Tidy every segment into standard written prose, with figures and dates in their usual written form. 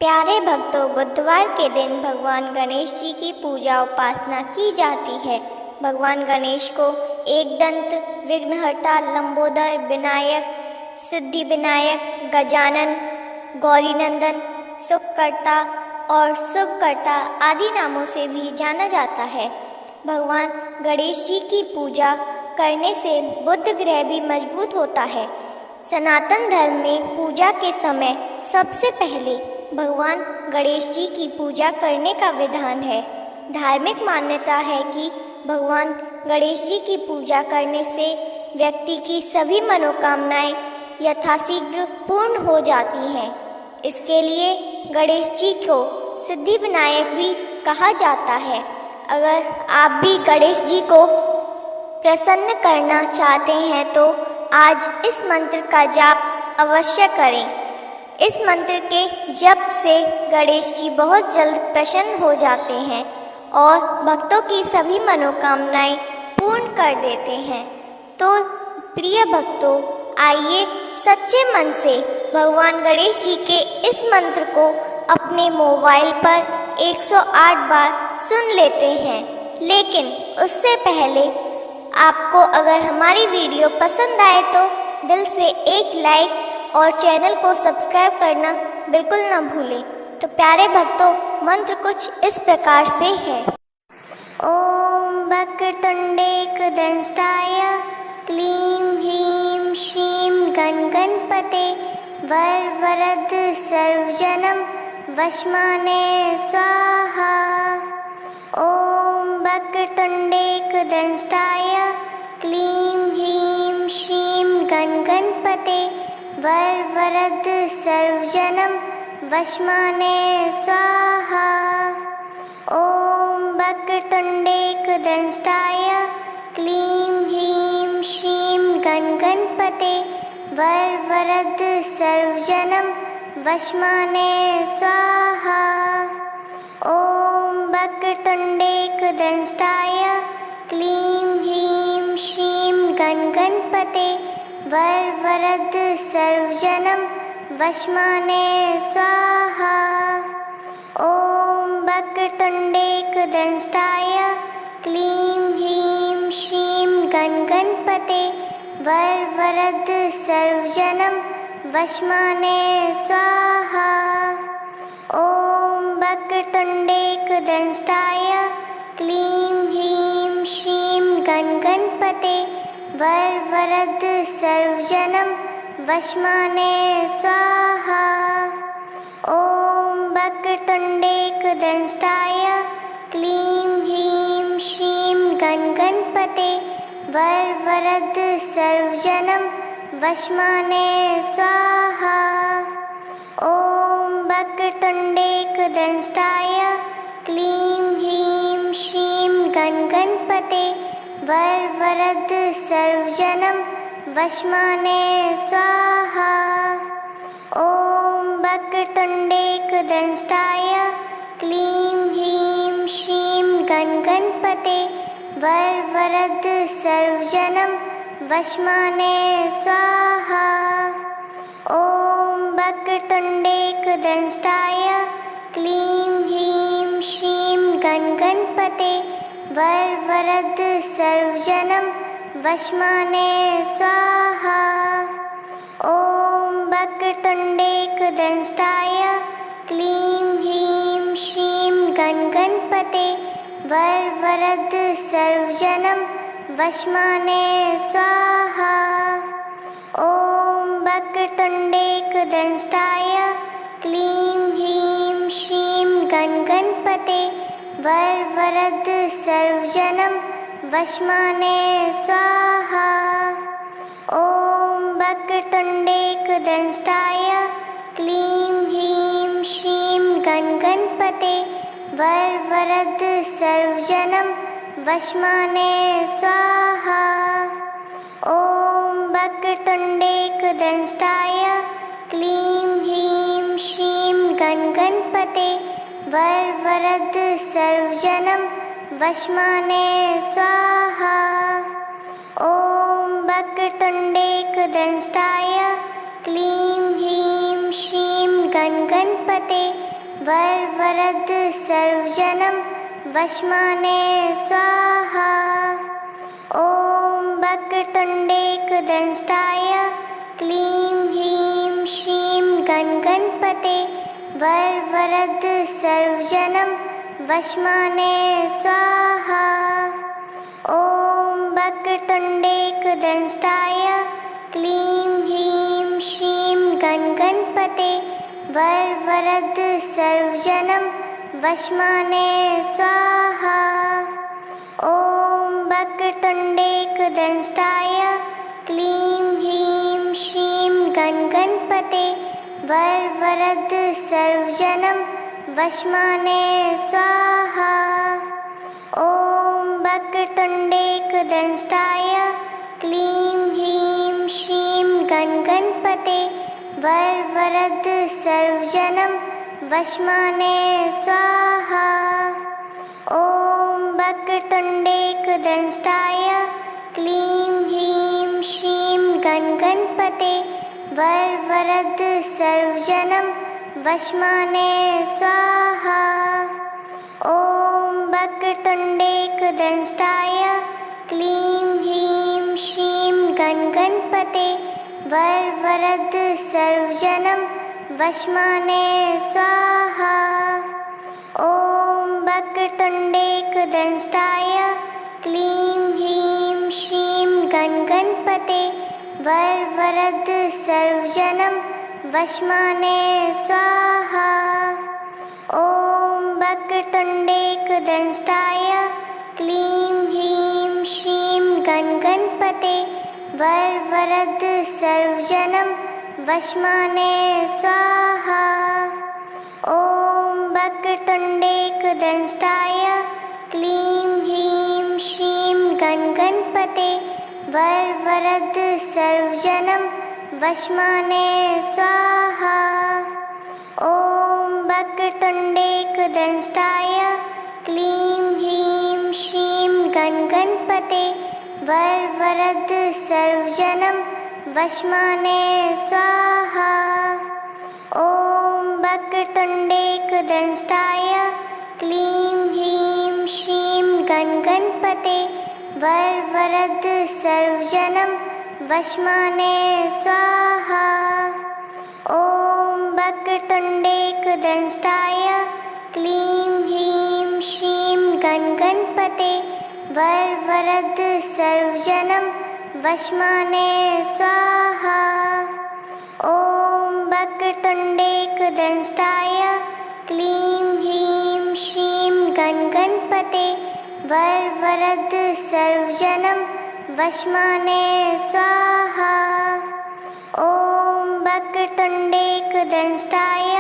प्यारे भक्तों, बुधवार के दिन भगवान गणेश जी की पूजा उपासना की जाती है। भगवान गणेश को एकदंत, विघ्नहर्ता, लंबोदर, विनायक, सिद्धि विनायक, गजानन, गौरीनंदन, सुखकर्ता और शुभकर्ता आदि नामों से भी जाना जाता है। भगवान गणेश जी की पूजा करने से बुध ग्रह भी मजबूत होता है। सनातन धर्म में पूजा के समय सबसे पहले भगवान गणेश जी की पूजा करने का विधान है। धार्मिक मान्यता है कि भगवान गणेश जी की पूजा करने से व्यक्ति की सभी मनोकामनाएं यथाशीघ्र पूर्ण हो जाती हैं। इसके लिए गणेश जी को सिद्धि विनायक भी कहा जाता है। अगर आप भी गणेश जी को प्रसन्न करना चाहते हैं तो आज इस मंत्र का जाप अवश्य करें। इस मंत्र के जप से गणेश जी बहुत जल्द प्रसन्न हो जाते हैं और भक्तों की सभी मनोकामनाएं पूर्ण कर देते हैं। तो प्रिय भक्तों, आइए सच्चे मन से भगवान गणेश जी के इस मंत्र को अपने मोबाइल पर 108 बार सुन लेते हैं। लेकिन उससे पहले आपको अगर हमारी वीडियो पसंद आए तो दिल से एक लाइक और चैनल को सब्सक्राइब करना बिल्कुल न भूलें। तो प्यारे भक्तों, मंत्र कुछ इस प्रकार से है। ओम वक्रतुंडेकदंष्टाय क्लीं ह्रीं श्रीं गणगणपते वरवरद सर्वजनं वशमाने स्वाहा। ओम वक्रतुंडेकदंष्टाय क्लीं ह्रीं श्रीं गणगणपते वरवरद सर्वजनं वशमाने स्वाहा। ओम वक्रतुंडेकदंष्टाय क्लीं ह्रीं श्रीं गणगणपते वरवरद सर्वजनं वशमाने स्वाहा। ओम वक्रतुंडेकदंष्टाय क्लीं ह्रीं श्रीं गणगणपते वरवरद सर्वजनं वशमाने स्वाहा। ओम वक्रतुंडेकदंष्टाय क्लीं ह्रीं श्रीं गणगणपते वरवरद सर्वजनं वशमाने स्वाहा। ओम वक्रतुंडेकदंष्टाय क्लीं ह्रीं श्रीं गणगणपते वरवरद सर्वजनं वशमाने स्वाहा। ओम वक्रतुंडेकदंष्टाय क्लीं ह्रीं श्रीं गणगणपते वरवरद सर्वजनं वशमाने स्वाहा। ओम वक्रतुंडेकदंष्टाय क्लीं ह्रीं श्रीं गणगणपते वरवरद सर्वजनं वशमाने स्वाहा। ओम वक्रतुंडेकदंष्टाय क्लीं ह्रीं श्रीं गणगणपते वरवरद सर्वजनं वशमाने स्वाहा। ओम वक्रतुंडेकदंष्टाय क्लीं ह्रीं श्रीं गणगणपते वरवरद सर्वजनं वशमाने स्वाहा। ओम वक्रतुंडेकदंष्टाय क्लीं ह्रीं श्रीं गणगणपते वरवरद सर्वजनं वशमाने स्वाहा। ओम वक्रतुंडेकदंष्टाय क्लीं ह्रीं श्रीं गणगणपते वरवरद सर्वजनं वशमाने स्वाहा। ओम वक्रतुंडेकदंष्टाय क्लीं ह्रीं श्रीं गणगणपते वरवरद सर्वजनं वशमाने स्वाहा। ओम वक्रतुंडेकदंष्टाय क्लीं ह्रीं श्रीं गणगणपते वरवरद सर्वजनं वशमाने स्वाहा। ओम वक्रतुंडेकदंष्टाय क्लीं ह्रीं श्रीं गणगणपते गणपते वरवरद सर्वजनं वशमाने स्वाहा। ॐ वक्रतुण्डेकदंष्टाय क्लीं ह्रीं श्रीं गणपते वरवरद सर्वजनं वशमाने स्वाहा। ॐ वक्रतुण्डेकदंष्टाय क्लीं ह्रीं श्रीं गणपते वरवरद सर्वजनं वशमाने स्वाहा। ॐ वक्रतुण्डेकदंष्टाय क्लीं ह्रीं श्रीं गणपते वरवरद सर्वजनं वशमाने स्वाहा। ॐ वक्रतुण्डेकदंष्टाय क्लीं ह्रीं श्रीं गणपते वरवरद सर्वजनं वशमाने स्वाहा। ॐ वक्रतुण्डेकदंष्टाय क्लीं ह्रीं श्रीं गणपते वरवरद सर्वजनं वशमाने स्वाहा। ॐ वक्रतुण्डेकदंष्टाय क्लीं ह्रीं श्रीं गणपते वरवरद सर्वजनं वशमाने स्वाहा। ॐ वक्रतुण्डेकदंष्टाय क्लीं ह्रीं श्रीं गणपते वरवरद सर्वजनं वशमाने स्वाहा। ॐ वक्रतुण्डेकदंष्टाय क्लीं ह्रीं श्रीं गणपते वरवरद सर्वजनं वशमाने स्वाहा। ॐ वक्रतुण्डेकदंष्टाय क्लीं ह्रीं श्रीं गणपते वरवरद सर्वजनं वशमाने स्वाहा। ॐ वक्रतुण्डेकदंष्टाय क्लीं ह्रीं श्रीं गणपते वरवरद सर्वजनं वशमाने स्वाहा। ॐ वक्रतुण्डेकदंष्टाय क्लीं ह्रीं श्रीं गणपते वरवरद सर्वजनं वशमाने स्वाहा। ॐ वक्रतुण्डेकदंष्टाय क्लीं ह्रीं श्रीं गणपते वरवरद सर्वजनं वशमाने स्वाहा। ॐ वक्रतुण्डेकदंष्टाय क्लीं ह्रीं श्रीं गणपते वरवरद सर्वजनं वशमाने स्वाहा। ॐ वक्रतुण्डेकदंष्टाय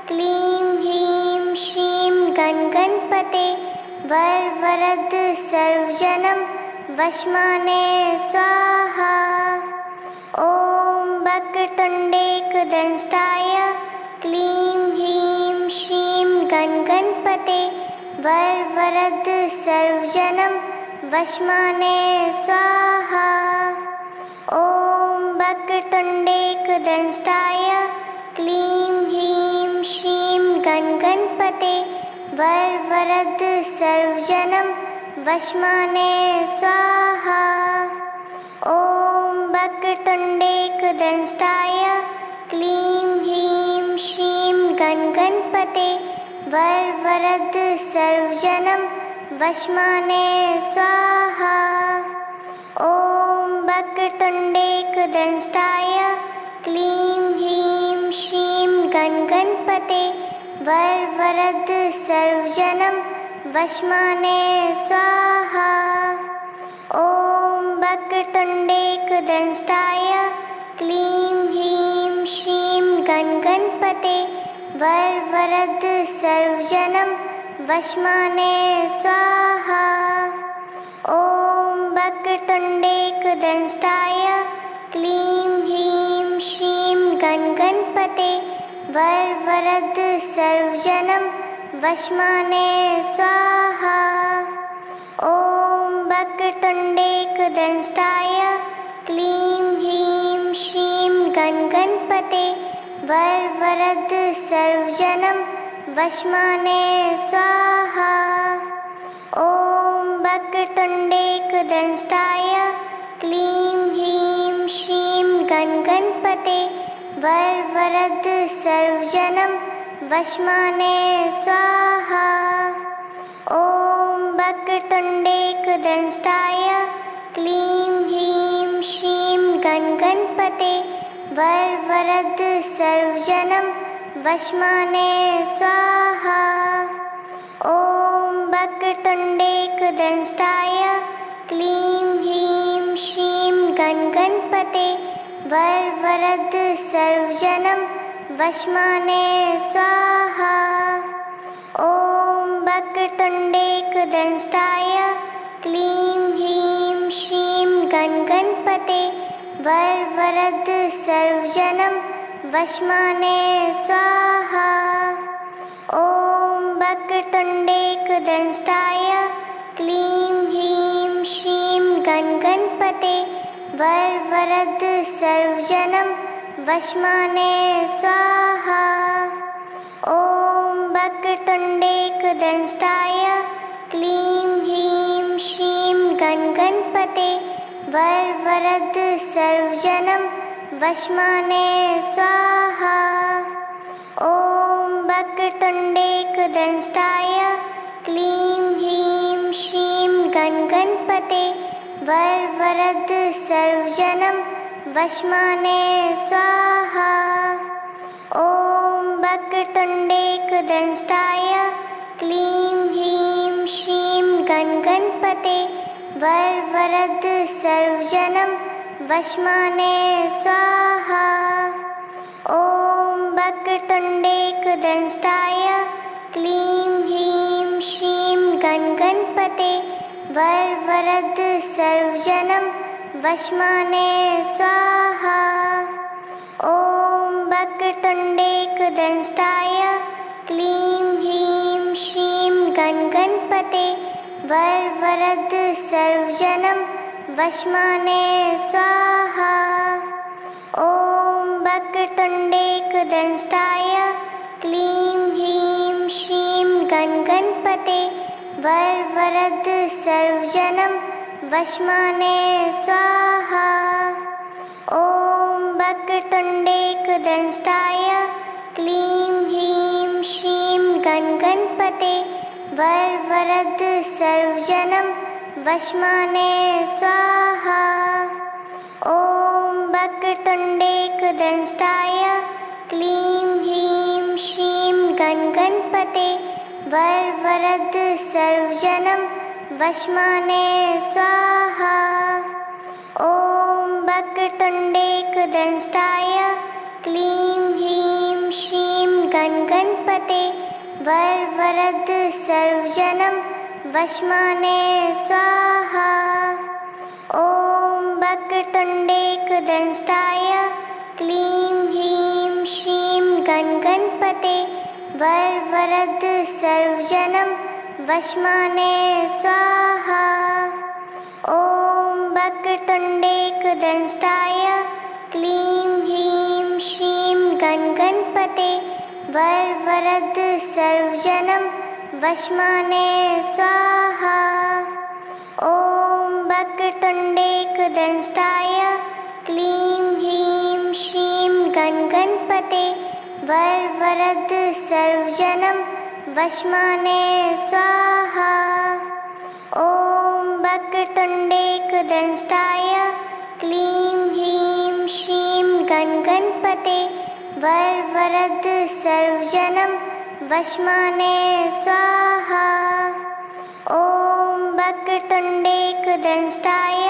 क्लीं ह्रीं श्रीं गणपते वरवरद सर्वजनं वशमाने स्वाहा। ॐ वक्रतुण्डेकदंष्टाय क्लीं ह्रीं श्रीं गणपते वरवरद सर्वजनं वशमाने स्वाहा। ॐ वक्रतुण्डेकदंष्टाय क्लीं ह्रीं श्रीं गणपते वरवरद सर्वजनं वशमाने स्वाहा। ॐ वक्रतुण्डेकदंष्टाय क्लीं ह्रीं श्रीं गणपते वरवरद सर्वजनं वशमाने स्वाहा। ॐ वक्रतुण्डेकदंष्टाय क्लीं ह्रीं श्रीं गणपते वरवरद सर्वजनं वशमाने स्वाहा। ॐ वक्रतुण्डेकदंष्टाय क्लीं ह्रीं श्रीं गणपते वरवरद सर्वजनं वशमाने स्वाहा। ॐ वक्रतुण्डेकदंष्टाय क्लीं ह्रीं श्रीं गणपते वरवरद सर्वजनं वशमाने स्वाहा। ॐ वक्रतुण्डेकदंष्टाय क्लीं ह्रीं श्रीं गणपते वरवरद सर्वजनं वशमाने स्वाहा। ॐ वक्रतुण्डेकदंष्टाय क्लीं ह्रीं श्रीं गणगणपते वरवरद सर्वजनं वशमाने स्वाहा। ॐ वक्रतुण्डेकदंष्टाय क्लीं ह्रीं श्रीं गणगणपते वरवरद सर्वजनं वशमाने स्वाहा। ॐ वक्रतुण्डेकदंष्टाय क्लीं ह्रीं श्रीं गणगणपते वरवरद सर्वजनं वशमाने स्वाहा। ॐ वक्रतुण्डेकदंष्टाय क्लीं ह्रीं श्रीं गणगणपते वरवरद सर्वजनं वशमाने स्वाहा। ॐ वक्रतुण्डेकदंष्टाय क्लीं ह्रीं श्रीं गणगणपते वरवरद सर्वजनं वशमाने स्वाहा। ॐ वक्रतुण्डेकदंष्टाय क्लीं ह्रीं श्रीं गणगणपते वरवरद सर्वजनं वशमाने स्वाहा। ॐ वक्रतुण्डेकदंष्टाय क्लीं ह्रीं श्रीं गणगणपते वरवरद सर्वजनं वशमाने स्वाहा। ॐ वक्रतुण्डेकदंष्टाय क्लीं ह्रीं श्रीं गणगणपते वरवरद सर्वजनं वशमाने स्वाहा। ॐ वक्रतुण्डेकदंष्टाय क्लीं ह्रीं श्रीं गणगणपते वरवरद सर्वजनं वशमाने स्वाहा। ॐ वक्रतुण्डेकदंष्टाय क्लीं ह्रीं श्रीं गणगणपते वरवरद सर्वजनं वशमाने स्वाहा। ॐ वक्रतुण्डेकदंष्टाय क्लीं ह्रीं श्रीं गणगणपते वरवरद सर्वजनं वशमाने स्वाहा। ॐ वक्रतुण्डेकदंष्टाय क्लीं ह्रीं श्रीं गणगणपते वरवरद सर्वजनं वशमाने स्वाहा। ॐ वक्रतुण्डेकदंष्टाय क्लीं ह्रीं श्रीं गणगणपते वरवरद सर्वजनं वशमाने स्वाहा। ॐ वक्रतुण्डेकदंष्टाय क्लीं ह्रीं श्रीं गणगणपते वरवरद सर्वजनं वशमाने स्वाहा। ॐ वक्रतुण्डेकदंष्टाय क्लीं ह्रीं श्रीं गणगणपते वरवरद सर्वजनं वशमाने स्वाहा। ॐ वक्रतुण्डेकदंष्टाय क्लीं ह्रीं श्रीं गणगणपते वरवरद सर्वजनं वशमाने स्वाहा। ॐ वक्रतुण्डेकदंष्टाय क्लीं ह्रीं श्रीं गणगणपते वरवरद सर्वजनं वशमाने स्वाहा। ॐ वक्रतुण्डेकदंष्टाय क्लीं ह्रीं श्रीं गणगणपते वरवरद सर्वजनं वशमाने स्वाहा। ॐ वक्रतुण्डेकदंष्टाय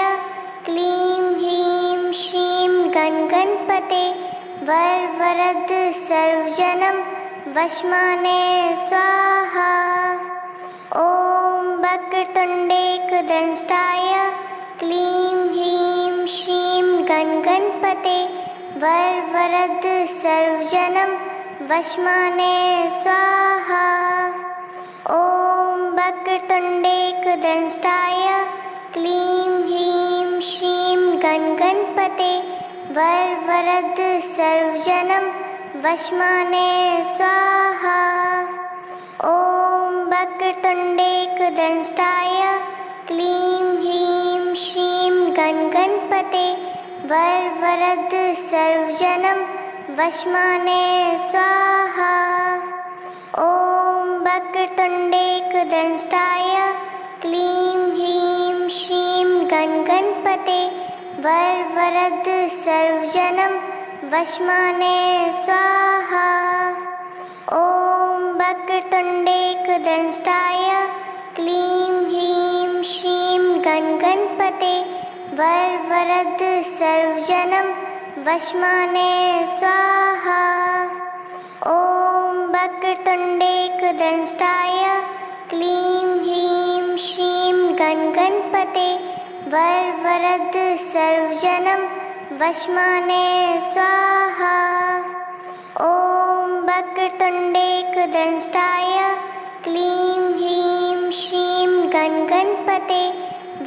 क्लीं ह्रीं श्रीं गणगणपते वरवरद सर्वजनं वशमाने स्वाहा। ॐ वक्रतुण्डेकदंष्टाय क्लीं ह्रीं श्रीं गणगणपते वरवरद सर्वजनं वशमाने स्वाहा। ॐ वक्रतुण्डेकदंष्टाय क्लीं ह्रीं श्रीं गणगणपते वरवरद सर्वजनं वश्माने स्वाहा। ॐ वक्रतुण्डेकदंष्टाय क्लीं ह्रीं श्रीं गणगणपते वरवरद सर्वजनं वश्माने स्वाहा। ॐ वक्रतुण्डेकदंष्टाय क्लीं ह्रीं श्रीं गणगणपते वरवरद सर्वजनं वश्माने स्वाहा। ॐ वक्रतुण्डेकदंष्टाय क्लीं ह्रीं श्रीं गणगणपते वरवरद सर्वजनं वश्माने स्वाहा। ॐ वक्रतुण्डेकदंष्टाय क्लीं ह्रीं श्रीं गणगणपते वरवरद सर्वजनं वश्माने स्वाहा। ॐ वक्रतुण्डेकदंष्टाय क्लीं ह्रीं श्रीं गणगणपते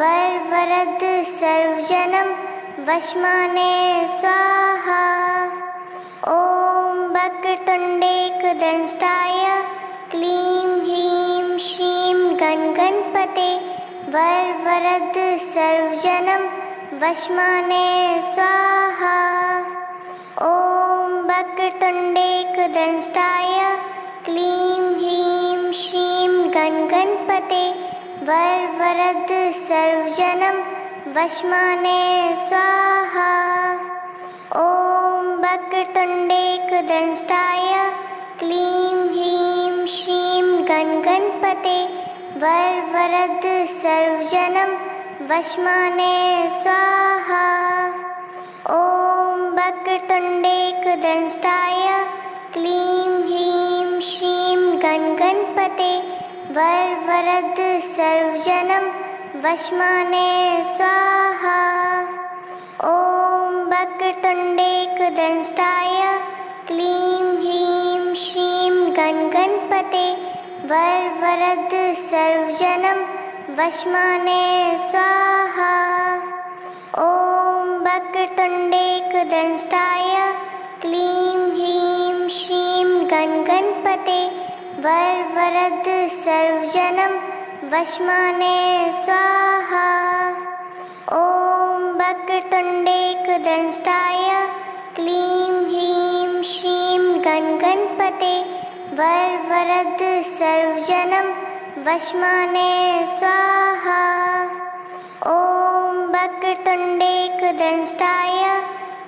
वरवरद सर्वजनं वश्माने स्वाहा। ॐ वक्रतुण्डेकदंष्टाय क्लीं ह्रीं श्रीं गणगणपते वरवरद सर्वजनं वश्माने स्वाहा। ॐ वक्रतुण्डेकदंष्टाय क्लीं ह्रीं श्रीं गणगणपते वरवरद सर्वजनं वश्माने स्वाहा। ॐ वक्रतुण्डेकदंष्टाय क्लीं ह्रीं श्रीं गणगणपते वरवरद सर्वजनं वश्माने स्वाहा। ॐ वक्रतुण्डेकदंष्टाय क्लीं ह्रीं श्रीं गणगणपते वरवरद सर्वजनं वश्माने स्वाहा। ॐ वक्रतुण्डेकदंष्टाय क्लीं ह्रीं श्रीं गणगणपते वरवरद सर्वजनं वश्माने स्वाहा। ॐ वक्रतुण्डेकदंष्टाय क्लीं ह्रीं श्रीं गणगणपते वरवरद सर्वजनं वश्माने स्वाहा। ॐ वक्रतुण्डेकदंष्टाय क्लीं ह्रीं श्रीं गणगणपते वरवरद सर्वजनं वश्माने स्वाहा। ॐ वक्रतुण्डेकदंष्टाय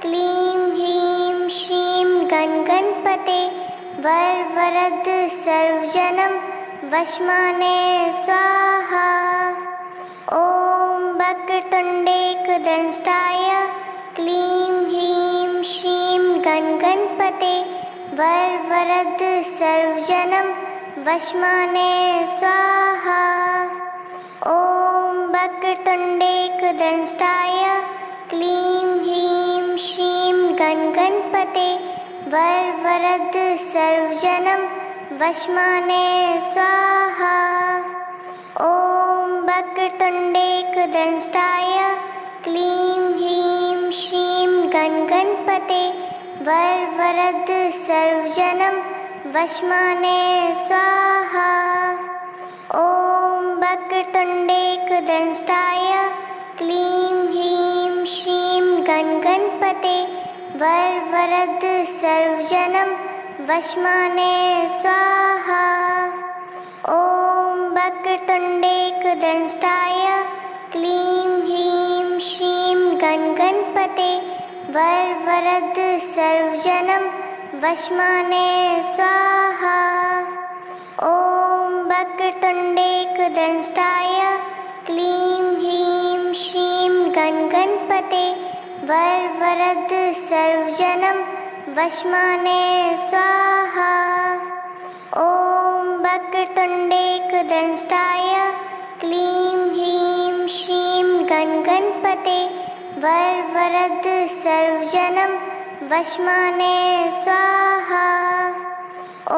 क्लीं ह्रीं श्रीं गणगणपते वरवरद सर्वजनं वश्माने स्वाहा। ॐ वक्रतुण्डेकदंष्टाय क्लीं ह्रीं श्रीं गणगणपते वरवरद सर्वजनं वश्माने स्वाहा। ॐ वक्रतुण्डेकदंष्टाय क्लीं ह्रीं श्रीं गणगणपते वरवरद सर्वजनं वश्माने स्वाहा। ॐ वक्रतुण्डेकदंष्टाय क्लीं ह्रीं श्रीं गणगणपते वरवरद सर्वजनं वश्माने स्वाहा। ॐ वक्रतुण्डेकदंष्टाय क्लीं ह्रीं श्रीं गणगणपते वरवरद सर्वजनं वश्माने स्वाहा। ॐ वक्रतुण्डेकदंष्टाय क्लीं ह्रीं श्रीं गणगणपते वरवरद सर्वजनं वश्माने स्वाहा। ॐ वक्रतुण्डेकदंष्टाय क्लीं ह्रीं श्रीं गणगणपते वरवरद सर्वजनं वश्माने स्वाहा। ॐ वक्रतुण्डेकदंष्टाय क्लीं ह्रीं श्रीं गणगणपते वरवरद सर्वजनं वश्माने स्वाहा। ॐ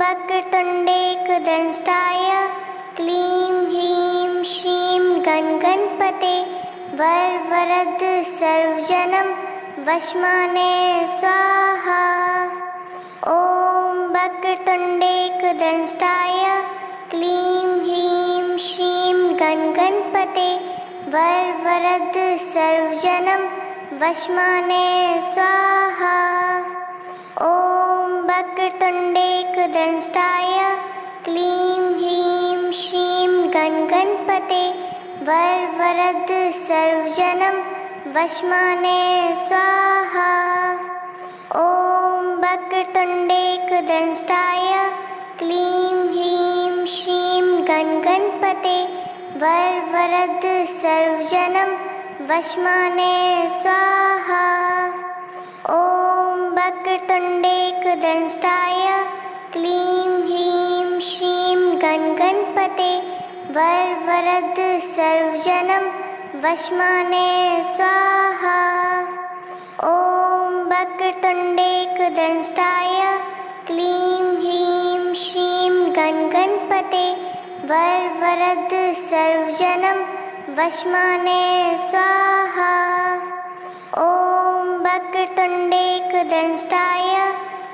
वक्रतुण्डेकदंष्टाय क्लीं ह्रीं श्रीं गणगणपते वरवरद सर्वजनं वश्माने स्वाहा। वक्रतुण्डेकदंष्टाय क्लीं ह्रीं श्रीं गणगणपते वरवरद सर्वजनं वशमाने स्वाहा। ॐ वक्रतुण्डेकदंष्टाय क्लीं ह्रीं श्रीं गणगणपते वरवरद सर्वजनं वशमाने स्वाहा। ॐ वक्रतुण्डेकदंष्टाय क्लीं ह्रीं श्रीं गणगणपते वरवरद सर्वजनं वशमाने स्वाहा। ॐ वक्रतुण्डेकदंष्टाय क्लीं ह्रीं श्रीं गणगणपते वरवरद सर्वजनं वशमाने स्वाहा। ॐ वक्रतुण्डेकदंष्टाय क्लीं ह्रीं श्रीं गणगणपते वरवरद सर्वजनं वशमाने स्वाहा। ॐ वक्रतुण्डेकदंष्टाय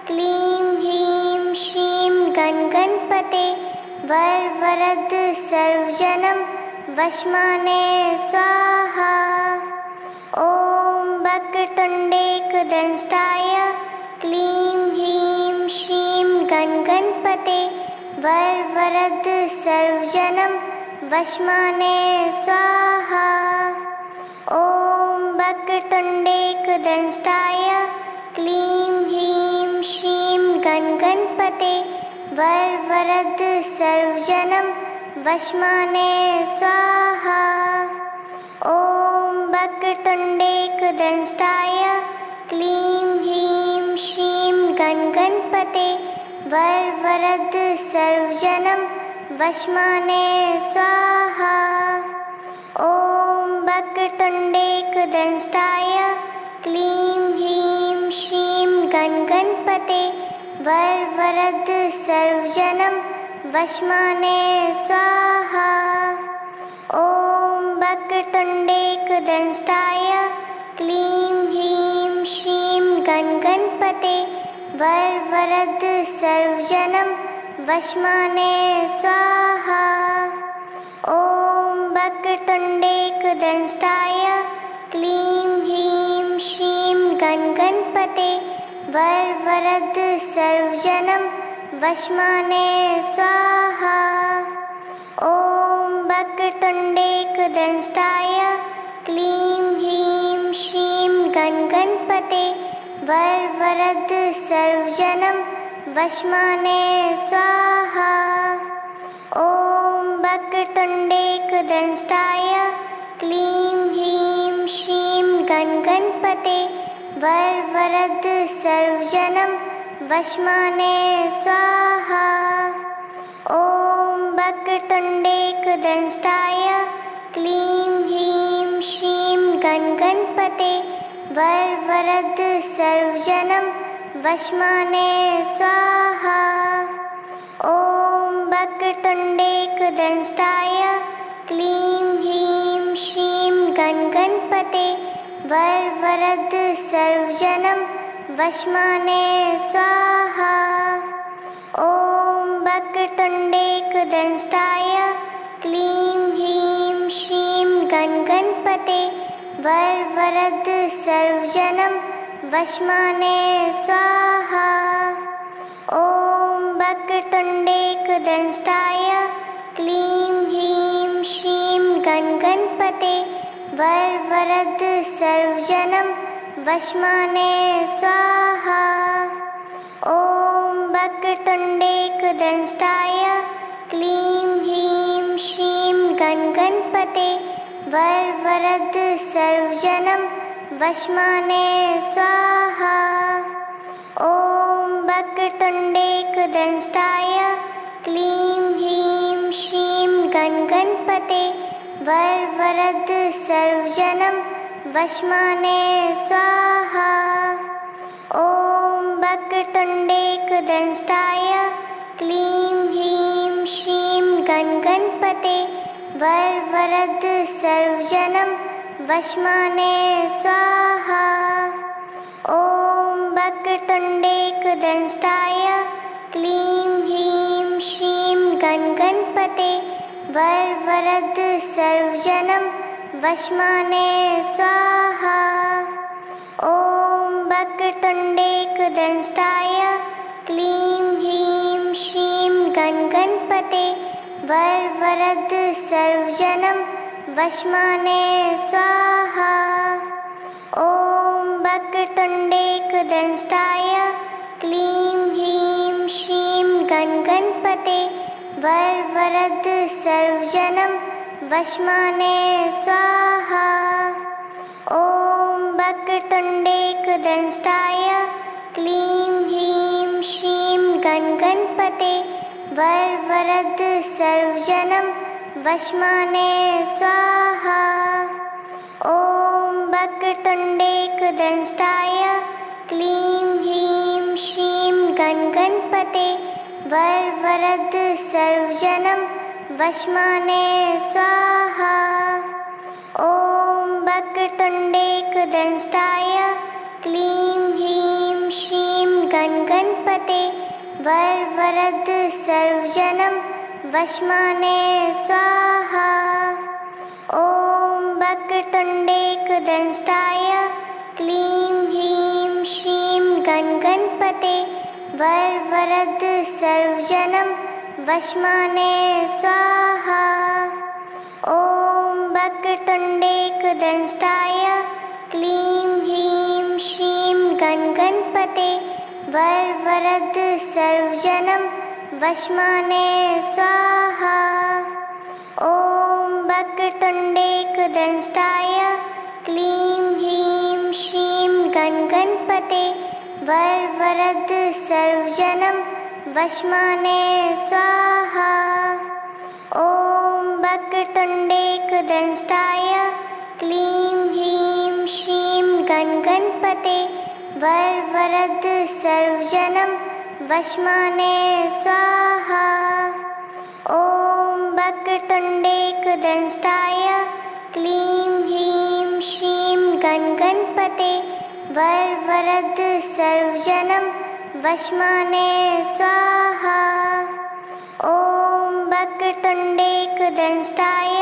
क्लीं ह्रीं श्रीं गणगणपते वरवरद सर्वजनं वशमाने स्वाहा। ॐ वक्रतुण्डेकदंष्टाय क्लीं ह्रीं श्रीं गणगणपते वरवरद सर्वजनं वशमाने स्वाहा। ॐ वक्रतुण्डेकदंष्टाय क्लीं ह्रीं श्रीं गणगणपते वरवरद सर्वजनं वशमाने स्वाहा। ॐ वक्रतुण्डेकदंष्टाय क्लीं ह्रीं श्रीं गणगणपते वरवरद सर्वजनं वशमाने स्वाहा। ॐ वक्रतुण्डेकदंष्टाय क्लीं ह्रीं श्रीं गणगणपते वरवरद सर्वजनं वशमाने स्वाहा। ॐ वक्रतुण्डेकदंष्टाय क्लीं ह्रीं श्रीं गणगणपते वरवरद सर्वजनं वशमाने स्वाहा। ॐ वक्रतुण्डेकदंष्टाय क्लीं ह्रीं श्रीं गणगणपते वरवरद सर्वजनं वशमाने स्वाहा। ॐ वक्रतुण्डेकदंष्टाय क्लीं ह्रीं श्रीं गणगणपते वरवरद सर्वजनं वशमाने स्वाहा। ॐ वक्रतुण्डेकदंष्टाय क्लीं ह्रीं श्रीं गणगणपते वरवरद सर्वजनं वशमाने स्वाहा। ॐ वक्रतुण्डेकदंष्टाय क्लीं ह्रीं श्रीं गणगणपते वरवरद सर्वजनं वशमाने स्वाहा। ॐ वक्रतुण्डेकदंष्टाय क्लीं ह्रीं श्रीं गणगणपते वरवरद सर्वजनं वशमाने स्वाहा। ॐ वक्रतुण्डेकदंष्टाय क्लीं ह्रीं श्रीं गणगणपते वरवरद सर्वजनं वशमाने स्वाहा। ॐ वक्रतुण्डेकदंष्टाय क्लीं ह्रीं श्रीं गणगणपते वरवरद सर्वजनं वशमाने स्वाहा। ॐ वक्रतुण्डेकदंष्टाय क्लीं ह्रीं श्रीं गणगणपते वरवरद सर्वजनं वशमाने स्वाहा। ॐ वक्रतुण्डेकदंष्टाय क्लीं ह्रीं श्रीं गणगणपते वरवरद सर्वजनं वशमाने स्वाहा। ॐ वक्रतुण्डेकदंष्टाय क्लीं ह्रीं श्रीं गणगणपते वरवरद सर्वजनं वशमाने स्वाहा। ॐ वक्रतुण्डेकदंष्टाय क्लीं गण गणपते वरवरद सर्वजनं वशमाने स्वाहा। ॐ वक्रतुण्डेकदंष्टाय क्लीं ह्रीं श्रीं गण गणपते वरवरद सर्वजनं वशमाने स्वाहा। ॐ वक्रतुण्डेकदंष्टाय क्लीं ह्रीं श्रीं गण गणपते वरवरद सर्वजनं वशमाने स्वाहा। ॐ वक्रतुण्डेकदंष्टाय क्लीं ह्रीं श्रीं गण गणपते वरवरद सर्वजनं वशमाने स्वाहा। ॐ वक्रतुण्डेकदंष्टाय क्लीं ह्रीं श्रीं गण गणपते वरवरद सर्वजनं वशमाने स्वाहा। ॐ वक्रतुण्डेकदंष्टाय क्लीं ह्रीं श्रीं गण गणपते वरवरद सर्वजनं वशमाने स्वाहा। ॐ वक्रतुण्डेकदंष्टाय क्लीं ह्रीं श्रीं गण गणपते वरवरद सर्वजनं वशमाने स्वाहा। ॐ वक्रतुण्डेकदंष्टाय क्लीं ह्रीं श्रीं गण गणपते वरवरद सर्वजनं वशमाने स्वाहा। ॐ वक्रतुण्डेकदंष्टाय क्लीं ह्रीं श्रीं गण गणपते वरवरद सर्वजनं वशमाने स्वाहा। ॐ वक्रतुण्डेकदंष्टाय क्लीं ह्रीं श्रीं गण गणपते वरवरद सर्वजनं वशमाने स्वाहा। ॐ वक्रतुण्डेकदंष्टाय क्लीं ह्रीं श्रीं गण गणपते वरवरद सर्वजनं वशमाने स्वाहा। ॐ वक्रतुण्डेकदंष्टाय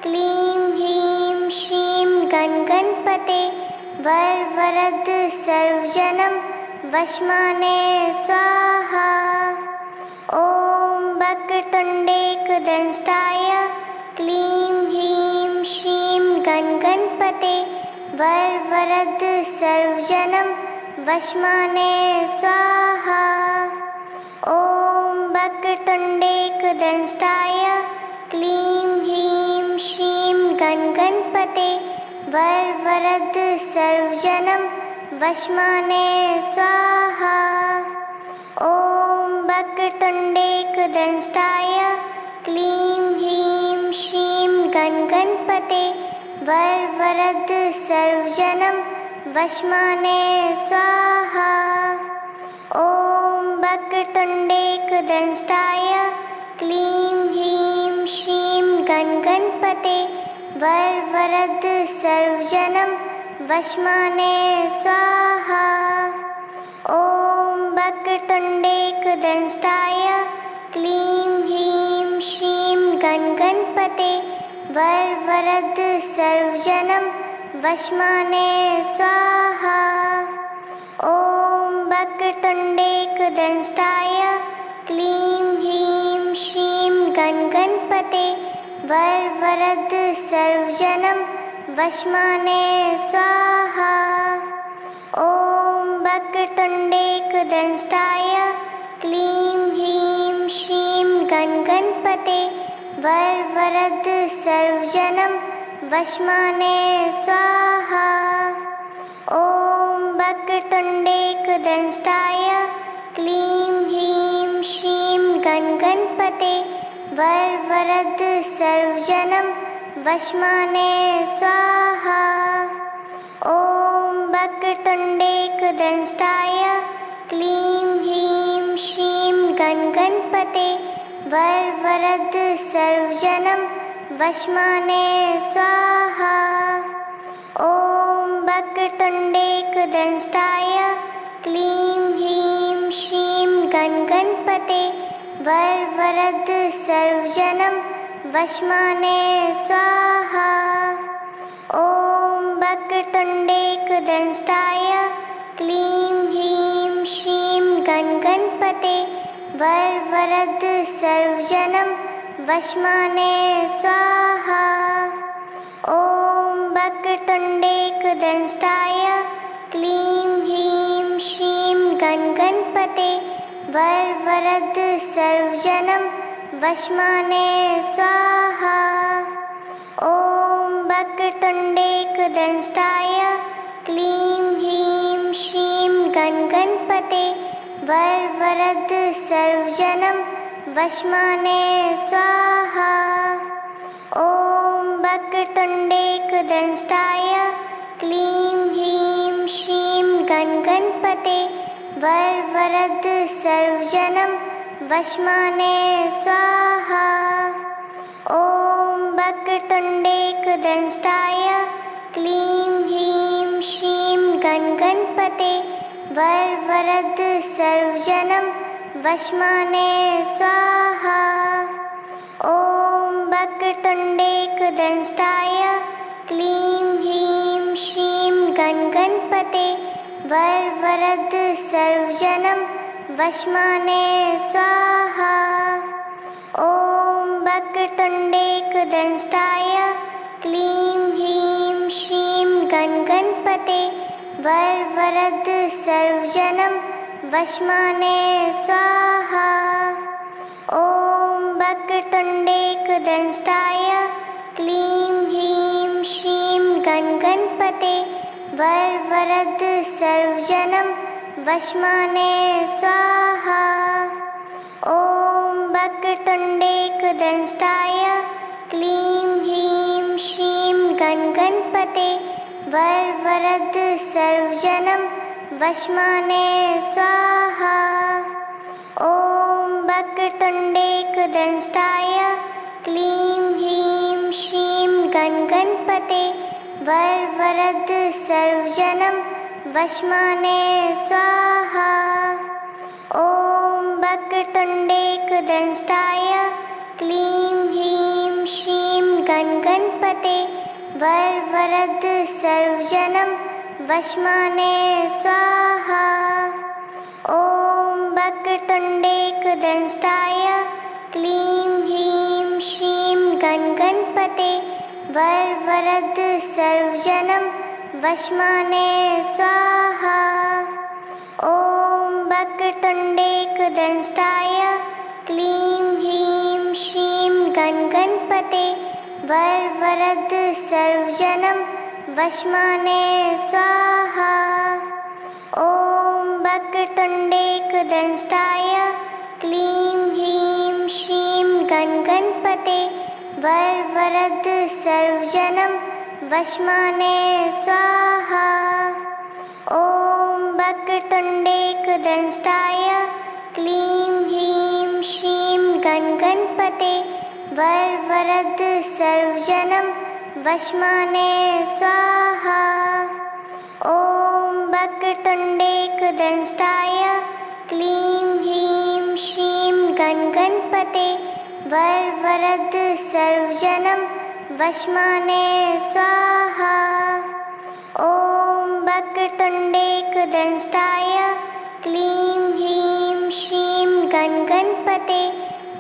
क्लीं ह्रीं श्रीं गण गणपते वरवरद सर्वजनं वशमाने स्वाहा। ॐ वक्रतुण्डेकदंष्टाय क्लीं ह्रीं श्रीं गण गणपते वरवरद सर्वजनं वशमाने स्वाहा। ॐ वक्रतुण्डेकदंष्टाय क्लीं ह्रीं श्रीं गण गणपते वरवरद सर्वजनं वशमाने स्वाहा। ॐ वक्रतुण्डेकदंष्टाय क्लीं ह्रीं श्रीं गण गणपते वरवरद सर्वजनं वशमाने स्वाहा। ॐ वक्रतुण्डेकदंष्टाय क्लीं ह्रीं श्रीं गण गणपते वरवरद सर्वजनं वशमाने स्वाहा। ॐ वक्रतुण्डेकदंष्टाय क्लीं ह्रीं श्रीं गण गणपते वरवरद सर्वजनं वशमाने स्वाहा। ॐ वक्रतुण्डेकदंष्टाय क्लीं ह्रीं श्रीं गण गणपते वरवरद सर्वजनं वशमाने स्वाहा। ॐ वक्रतुण्डेकदंष्टाय क्लीं ह्रीं श्रीं गण गणपते वरवरद सर्वजनं वशमाने स्वाहा। ॐ वक्रतुण्डेकदंष्टाय क्लीं ह्रीं श्रीं गण गणपते वरवरद सर्वजनं वशमाने स्वाहा। ॐ वक्रतुण्डेकदंष्टाय क्लीं ह्रीं श्रीं गण गणपते वरवरद सर्वजनं वशमाने स्वाहा। ॐ वक्रतुण्डेकदंष्टाय क्लीं ह्रीं श्रीं गण गणपते वरवरद सर्वजनं वशमाने स्वाहा। ॐ वक्रतुण्डेकदंष्टाय क्लीं ह्रीं श्रीं गणगणपते वरवरद सर्वजनं वशमाने स्वाहा। ॐ वक्रतुण्डेकदंष्टाय क्लीं ह्रीं श्रीं गणगणपते वरवरद सर्वजनं वशमाने स्वाहा। ॐ वक्रतुण्डेकदंष्टाय क्लीं ह्रीं श्रीं गणगणपते वरवरद सर्वजनं वशमाने स्वाहा। ॐ वक्रतुण्डेकदंष्टाय क्लीं ह्रीं श्रीं गणगणपते वरवरद सर्वजनं वशमाने स्वाहा। ॐ वक्रतुण्डेकदंष्टाय क्लीं ह्रीं श्रीं गणगणपते वरवरद सर्वजनं वशमाने स्वाहा। ॐ वक्रतुण्डेकदंष्टाय क्लीं ह्रीं श्रीं गणगणपते वरवरद सर्वजनं वशमाने स्वाहा। ॐ वक्रतुण्डेकदंष्टाय क्लीं ह्रीं श्रीं गणगणपते वरवरद सर्वजनं वशमाने स्वाहा। ॐ वक्रतुण्डेकदंष्टाय क्लीं ह्रीं श्रीं गणगणपते वरवरद सर्वजनं वशमाने स्वाहा। ॐ वक्रतुण्डेकदंष्टाय क्लीं ह्रीं श्रीं गणगणपते वरवरद सर्वजनं वशमाने स्वाहा। ॐ वक्रतुण्डेकदंष्टाय क्लीं ह्रीं श्रीं गणगणपते वरवरद सर्वजनं वशमाने स्वाहा। ॐ वक्रतुण्डेकदंष्टाय क्लीं ह्रीं श्रीं गणगणपते वरवरद सर्वजनं वशमाने स्वाहा। ॐ वक्रतुण्डेकदंष्टाय क्लीं ह्रीं श्रीं गणगणपते वरवरद सर्वजनं वशमाने स्वाहा। ॐ वक्रतुण्डेकदंष्टाय क्लीं ह्रीं श्रीं गणगणपते वरवरद सर्वजनं वशमाने स्वाहा। ॐ वक्रतुण्डेकदंष्टाय क्लीं ह्रीं श्रीं गणगणपते वरवरद सर्वजनं वशमाने स्वाहा। ॐ वक्रतुण्डेकदंष्टाय क्लीं ह्रीं श्रीं गणगणपते वरवरद सर्वजनं वशमाने स्वाहा। ॐ वक्रतुण्डेकदंष्टाय क्लीं ह्रीं श्रीं गणगणपते वरवरद सर्वजनं वशमाने स्वाहा। ॐ वक्रतुण्डेकदंष्टाय क्लीं ह्रीं श्रीं गणगणपते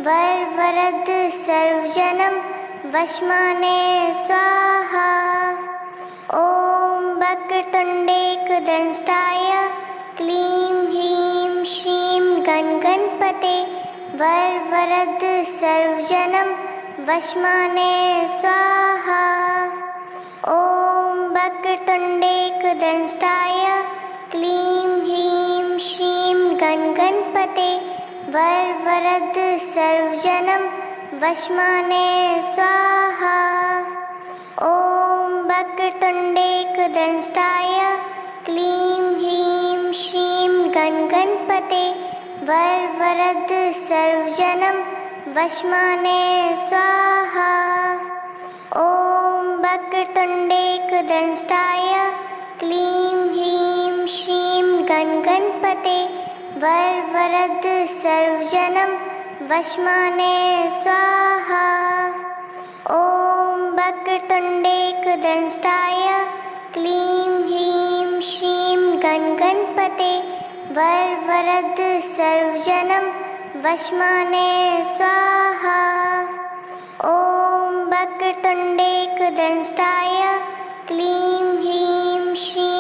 वरवरद सर्वजनं वशमाने स्वाहा। ॐ वक्रतुण्डेकदंष्टाय क्लीं ह्रीं श्रीं गणगणपते वरवरद सर्वजनं वशमाने स्वाहा। ॐ वक्रतुण्डेकदंष्टाय क्लीं ह्रीं श्रीं गणगणपते वरवरद सर्वजनं वशमाने स्वाहा। ॐ वक्रतुण्डेकदंष्टाय क्लीं ह्रीं श्रीं गणगणपते वरवरद सर्वजनं वशमाने स्वाहा। ॐ वक्रतुण्डेकदंष्टाय क्लीं ह्रीं श्रीं गणगणपते वरवरद सर्वजनं वशमाने स्वाहा। ॐ वक्रतुण्डेकदंष्टाय क्लीं ह्रीं श्रीं गणगणपते वरवरद सर्वजनं वशमाने स्वाहा। ॐ वक्रतुण्डेकदंष्टाय क्लीं ह्रीं श्रीं